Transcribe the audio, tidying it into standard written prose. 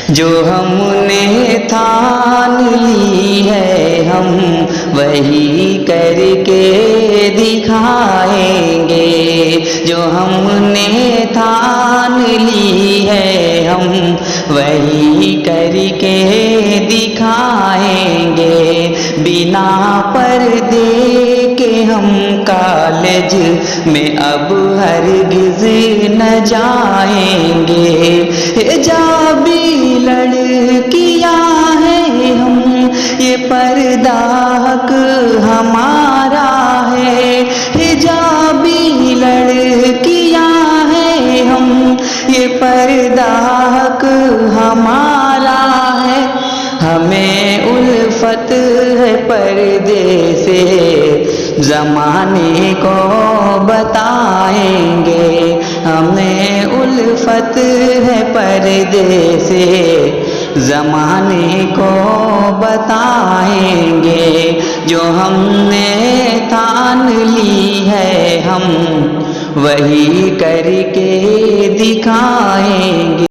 جو ہم نے ٹھان لی ہے ہم وہی کر کے دکھائیں گے، جو ہم نے ٹھان لی ہے ہم وہی کر کے دکھائیں گے، بنا پردے کے ہم کالج میں اب ہرگز نہ جائیں گے، حجابی لڑکیاں ہیں ہم، یہ پردہ حق ہمارا ہے، حجابی لڑکیاں ہیں ہم، یہ پردہ حق ہمارا ہے، ہمیں الفت ہے پردے سے، زمانے کو بتائیں گے، ہمیں الفت ہے پردے سے، زمانے کو بتائیں گے، جو ہم نے ٹھان لی ہے ہم وہی کر کے دکھائیں گے۔